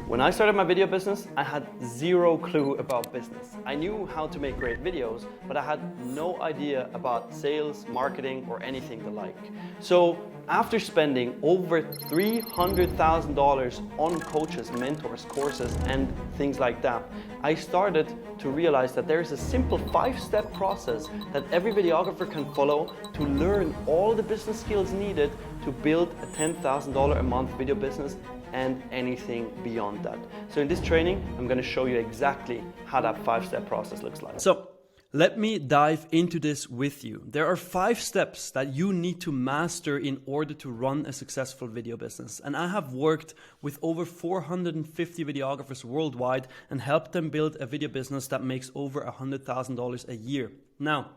When I started my video business, I had zero clue about business. I knew how to make great videos, but I had no idea about sales, marketing, or anything the like. So after spending over $300,000 on coaches, mentors, courses, and things like that, I started to realize that there is a simple 5-step process that every videographer can follow to learn all the business skills needed to build a $10,000 a month video business and anything beyond that. So in this training, I'm going to show you exactly how that 5-step process looks like. So let me dive into this with you. There are 5 steps that you need to master in order to run a successful video business. And I have worked with over 450 videographers worldwide and helped them build a video business that makes over $100,000 a year. Now,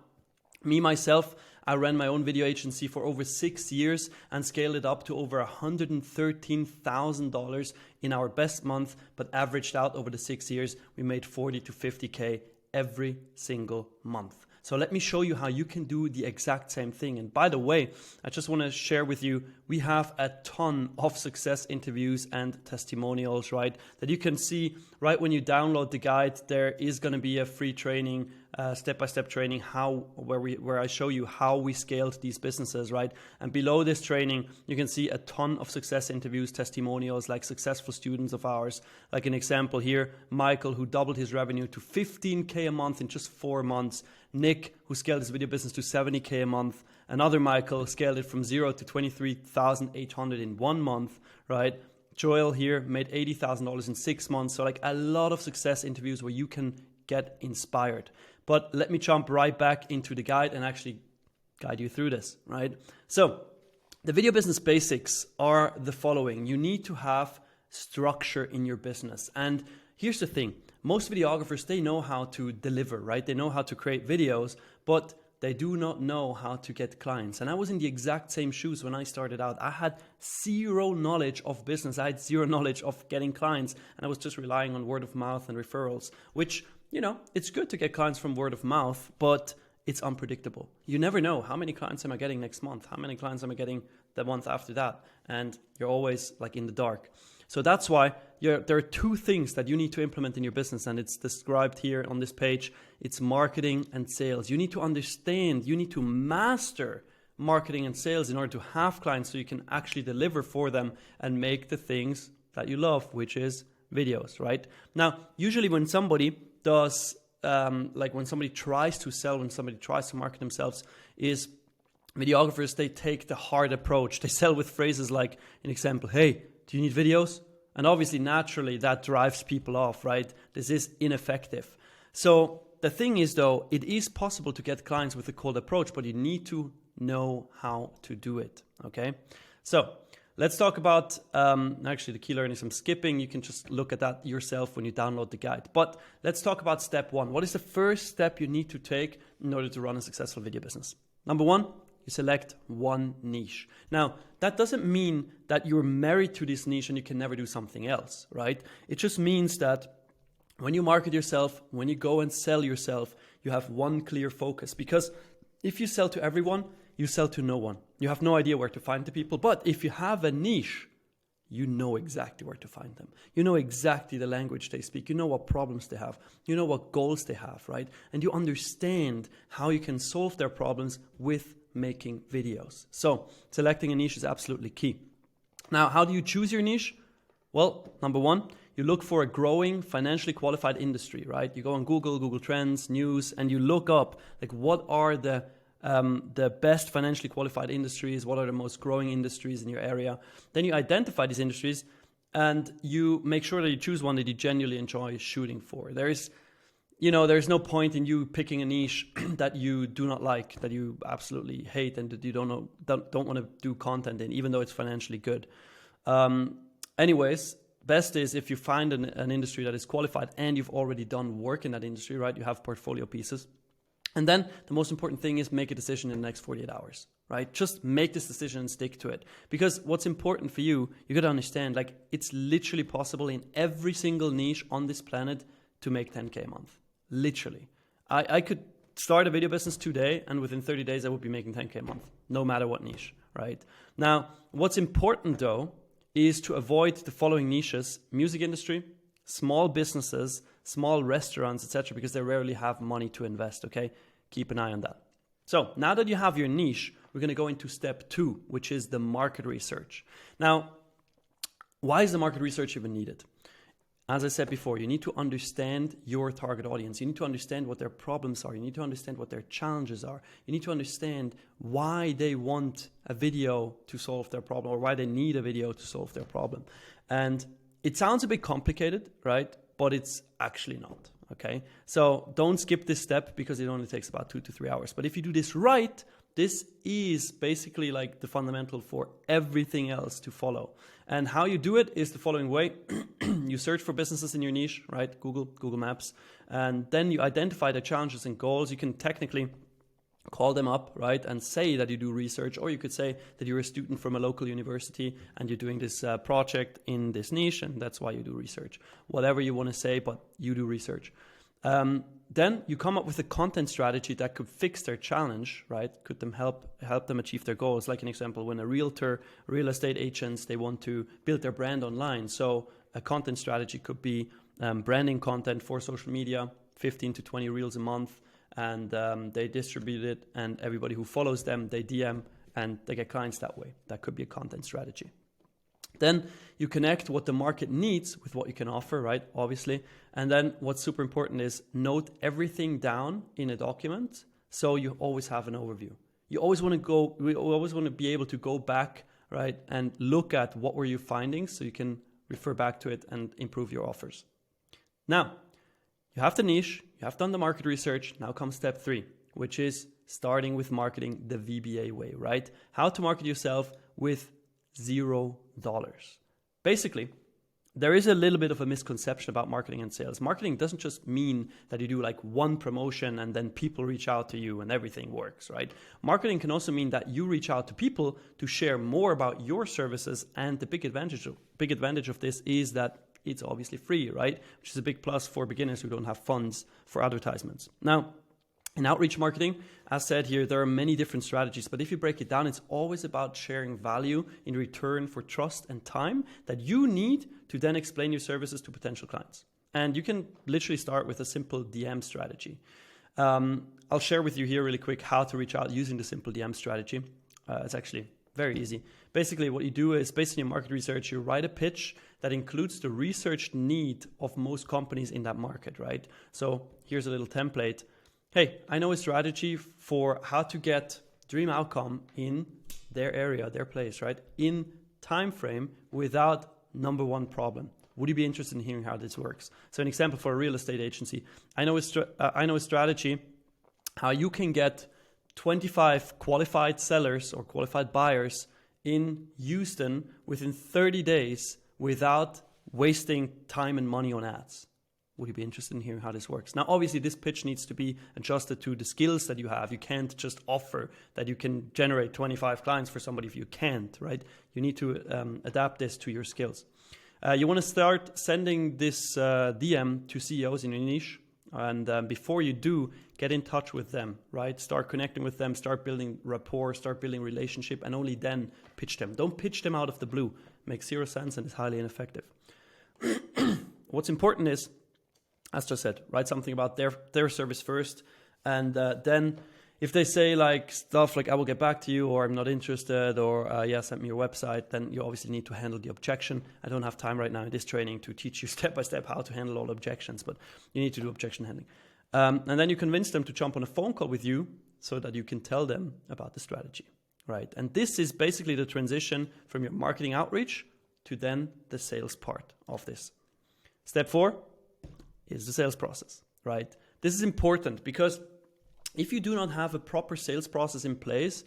me, myself, I ran my own video agency for over 6 years and scaled it up to over $113,000 in our best month, but averaged out over the 6 years, we made 40 to 50K every single month. So let me show you how you can do the exact same thing. And by the way, I just want to share with you, we have a ton of success interviews and testimonials, right? That you can see right when you download the guide. There is going to be a free training, step-by-step training, where I show you how we scaled these businesses, right? And below this training, you can see a ton of success interviews, testimonials, like successful students of ours. Like an example here, Michael, who doubled his revenue to 15K a month in just 4 months. Nick, who scaled his video business to 70K a month. Another Michael scaled it from 0 to 23,800 in 1 month, right? Joel here made $80,000 in 6 months. So like a lot of success interviews where you can get inspired. But let me jump right back into the guide and actually guide you through this, right? So the video business basics are the following. You need to have structure in your business. And here's the thing. Most videographers, they know how to deliver, right? They know how to create videos, but they do not know how to get clients. And I was in the exact same shoes when I started out. I had zero knowledge of business. I had zero knowledge of getting clients. And I was just relying on word of mouth and referrals, which, you know, it's good to get clients from word of mouth, but it's unpredictable. You never know, how many clients am I getting next month? How many clients am I getting the month after that? And you're always like in the dark. So that's why there are 2 things that you need to implement in your business, and it's described here on this page. It's marketing and sales. You need to understand, you need to master marketing and sales in order to have clients so you can actually deliver for them and make the things that you love, which is videos, right? Now, usually when somebody does, when somebody tries to sell, when somebody tries to market themselves, is videographers, they take the hard approach. They sell with phrases like, an example, hey, do you need videos? And obviously, naturally, that drives people off, right? This is ineffective. So the thing is, though, it is possible to get clients with a cold approach, but you need to know how to do it, okay? So let's talk about, actually, the key learnings I'm skipping. You can just look at that yourself when you download the guide. But let's talk about step 1. What is the first step you need to take in order to run a successful video business? Number 1, you select one niche. Now, that doesn't mean that you're married to this niche and you can never do something else, right? It just means that when you market yourself, when you go and sell yourself, you have one clear focus. Because if you sell to everyone, you sell to no one. You have no idea where to find the people. But if you have a niche, you know exactly where to find them. You know exactly the language they speak. You know what problems they have. You know what goals they have, right? And you understand how you can solve their problems with making videos. So selecting a niche is absolutely key. Now, how do you choose your niche? Well, number 1, you look for a growing, financially qualified industry, right? You go on Google Trends, news, and you look up like what are the best financially qualified industries, what are the most growing industries in your area. Then you identify these industries and you make sure that you choose one that you genuinely enjoy shooting for. There's no point in you picking a niche that you do not like, that you absolutely hate, and that you don't want to do content in, even though it's financially good. Anyways, best is if you find an industry that is qualified and you've already done work in that industry, right? You have portfolio pieces. And then the most important thing is make a decision in the next 48 hours, right? Just make this decision and stick to it. Because what's important for you got to understand, like, it's literally possible in every single niche on this planet to make 10K a month. Literally. I could start a video business today and within 30 days I would be making 10K a month, no matter what niche, right? Now, what's important though is to avoid the following niches: music industry, small businesses, small restaurants, etc., because they rarely have money to invest, okay? Keep an eye on that. So now that you have your niche, we're going to go into step 2, which is the market research. Now, why is the market research even needed? As I said before, you need to understand your target audience. You need to understand what their problems are. You need to understand what their challenges are. You need to understand why they want a video to solve their problem, or why they need a video to solve their problem. And it sounds a bit complicated, right? But it's actually not, okay? So don't skip this step, because it only takes about 2 to 3 hours. But if you do this right, this is basically like the fundamental for everything else to follow. And how you do it is the following way. You search for businesses in your niche, right? Google Maps. And then you identify the challenges and goals. You can technically call them up, right? And say that you do research, or you could say that you're a student from a local university and you're doing this project in this niche, and that's why you do research. Whatever you want to say, but you do research. Then you come up with a content strategy that could fix their challenge, right? Could them help them achieve their goals. Like an example, when a realtor, real estate agents, they want to build their brand online. So a content strategy could be branding content for social media, 15 to 20 reels a month, and they distribute it, and everybody who follows them, they DM, and they get clients that way. That could be a content strategy. Then you connect what the market needs with what you can offer, right? Obviously. And then what's super important is note everything down in a document, so you always have an overview. We always want to be able to go back, right, and look at what were your findings, so you can refer back to it and improve your offers. Now, you have the niche, you have done the market research. Now comes step 3, which is starting with marketing the VBA way, right? How to market yourself with $0. Basically, there is a little bit of a misconception about marketing and sales. Marketing doesn't just mean that you do like one promotion and then people reach out to you and everything works, right? Marketing can also mean that you reach out to people to share more about your services, and the big advantage of this is that it's obviously free, right? Which is a big plus for beginners who don't have funds for advertisements. Now, in outreach marketing, as said here, there are many different strategies, but if you break it down, it's always about sharing value in return for trust and time that you need to then explain your services to potential clients. And you can literally start with a simple DM strategy. I'll share with you here really quick how to reach out using the simple DM strategy. It's actually very easy. Basically, what you do is, based on your market research, you write a pitch that includes the research need of most companies in that market, right? So here's a little template. Hey, I know a strategy for how to get dream outcome in their area, their place, right? In time frame without number one problem. Would you be interested in hearing how this works? So an example for a real estate agency. I know a strategy how you can get 25 qualified sellers or qualified buyers in Houston within 30 days without wasting time and money on ads. Would you be interested in hearing how this works? Now, obviously, this pitch needs to be adjusted to the skills that you have. You can't just offer that you can generate 25 clients for somebody if you can't, right? You need to adapt this to your skills. You want to start sending this DM to CEOs in your niche. And before you do, get in touch with them, right? Start connecting with them, start building rapport, start building relationship, and only then pitch them. Don't pitch them out of the blue. Makes zero sense and is highly ineffective. What's important is, as just said, write something about their service first. And then if they say like stuff like, I will get back to you, or I'm not interested, or yeah, send me your website, then you obviously need to handle the objection. I don't have time right now in this training to teach you step by step how to handle all objections, but you need to do objection handling. And then you convince them to jump on a phone call with you so that you can tell them about the strategy, right? And this is basically the transition from your marketing outreach to then the sales part of this. Step 4 is the sales process, right? This is important because if you do not have a proper sales process in place,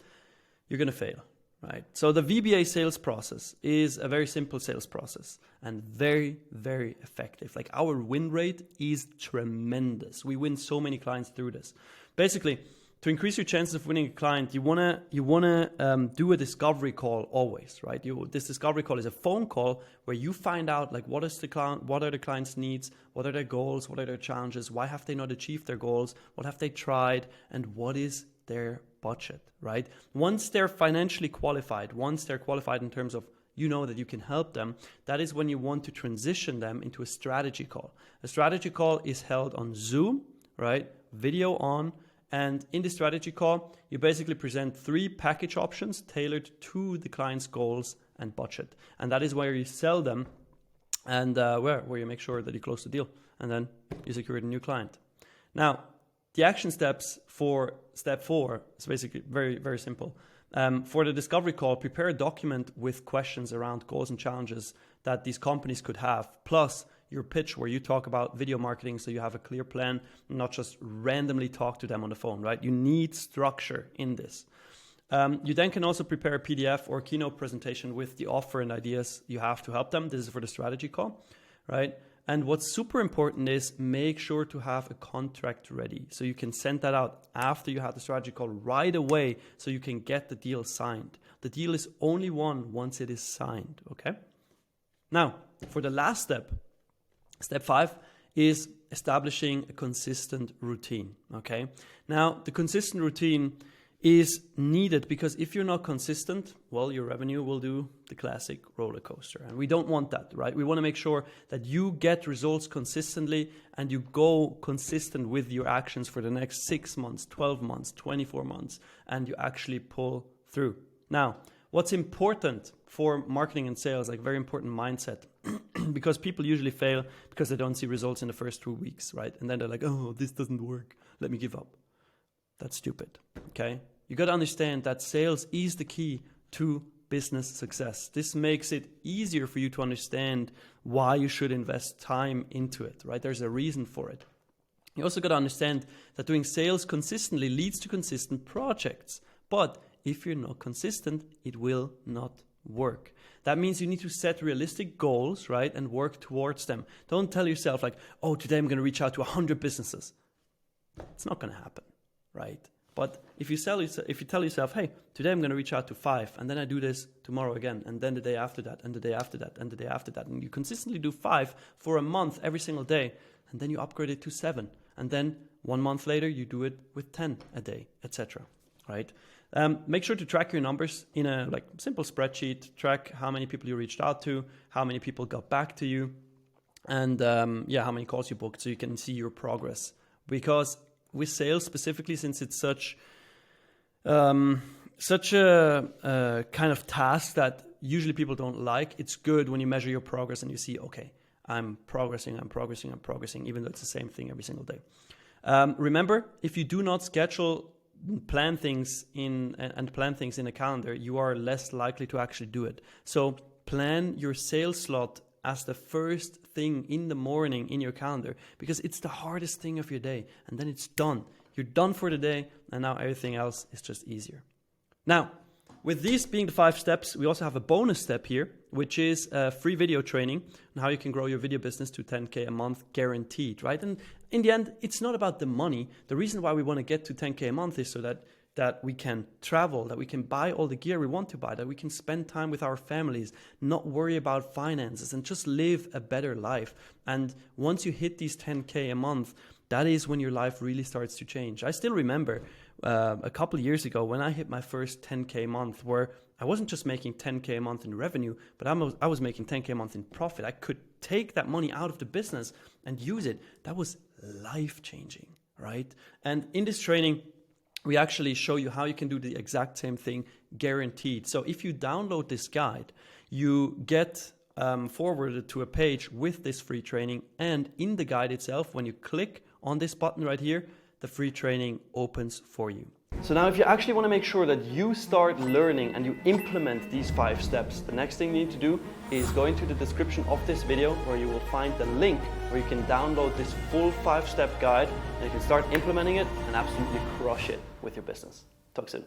you're going to fail, right? So the VBA sales process is a very simple sales process and very, very effective. Like our win rate is tremendous. We win so many clients through this. Basically, to increase your chances of winning a client, you wanna do a discovery call always, right? This discovery call is a phone call where you find out like what are the client's needs, what are their goals, what are their challenges, why have they not achieved their goals, what have they tried, and what is their budget, right? Once they're financially qualified, once they're qualified in terms of you know that you can help them, that is when you want to transition them into a strategy call. A strategy call is held on Zoom, right? Video on. And in the strategy call, you basically present 3 package options tailored to the client's goals and budget. And that is where you sell them and where you make sure that you close the deal and then you secure a new client. Now, the action steps for step 4 is basically very, very simple. For the discovery call, prepare a document with questions around goals and challenges that these companies could have, plus your pitch where you talk about video marketing so you have a clear plan, not just randomly talk to them on the phone, right? You need structure in this. You then can also prepare a PDF or keynote presentation with the offer and ideas you have to help them. This is for the strategy call, right? And what's super important is make sure to have a contract ready so you can send that out after you have the strategy call right away so you can get the deal signed. The deal is only won once it is signed, okay? Now, for the last step, step 5 is establishing a consistent routine, okay? Now, the consistent routine is needed because if you're not consistent, well, your revenue will do the classic roller coaster. And we don't want that, right? We want to make sure that you get results consistently and you go consistent with your actions for the next 6 months, 12 months, 24 months, and you actually pull through. Now, what's important for marketing and sales, like very important mindset, because people usually fail because they don't see results in the first 2 weeks, right? And then they're like, oh, this doesn't work. Let me give up. That's stupid, okay? You got to understand that sales is the key to business success. This makes it easier for you to understand why you should invest time into it, right? There's a reason for it. You also got to understand that doing sales consistently leads to consistent projects. But if you're not consistent, it will not work. That means you need to set realistic goals, right? And work towards them. Don't tell yourself like, oh, today I'm going to reach out to 100 businesses. It's not going to happen, right? But if you tell yourself, hey, today I'm going to reach out to 5, and then I do this tomorrow again, and then the day after that, and the day after that, and the day after that, and you consistently do 5 for a month every single day, and then you upgrade it to 7, and then 1 month later you do it with 10 a day, etc. Right? Make sure to track your numbers in a simple spreadsheet. Track how many people you reached out to, how many people got back to you, and how many calls you booked, so you can see your progress. Because with sales specifically, since it's such a kind of task that usually people don't like, it's good when you measure your progress and you see, okay, I'm progressing, even though it's the same thing every single day. Remember, if you do not plan things in a calendar, you are less likely to actually do it. So plan your sales slot as the first thing in the morning in your calendar, because it's the hardest thing of your day, and then it's done. You're done for the day, and now everything else is just easier. Now, with these being the 5 steps, we also have a bonus step here, which is a free video training on how you can grow your video business to 10K a month guaranteed, right? And in the end, it's not about the money. The reason why we want to get to 10K a month is so that we can travel, that we can buy all the gear we want to buy, that we can spend time with our families, not worry about finances, and just live a better life. And once you hit these 10K a month, that is when your life really starts to change. I still remember a couple of years ago when I hit my first 10K month, where I wasn't just making 10K a month in revenue, but I was making 10K a month in profit. I could take that money out of the business and use it. That was life-changing, right? And in this training, we actually show you how you can do the exact same thing guaranteed. So if you download this guide, you get forwarded to a page with this free training. And in the guide itself, when you click on this button right here, the free training opens for you. So now if you actually want to make sure that you start learning and you implement these 5 steps, the next thing you need to do is go into the description of this video, where you will find the link where you can download this full 5-step guide, and you can start implementing it and absolutely crush it with your business. Talk soon.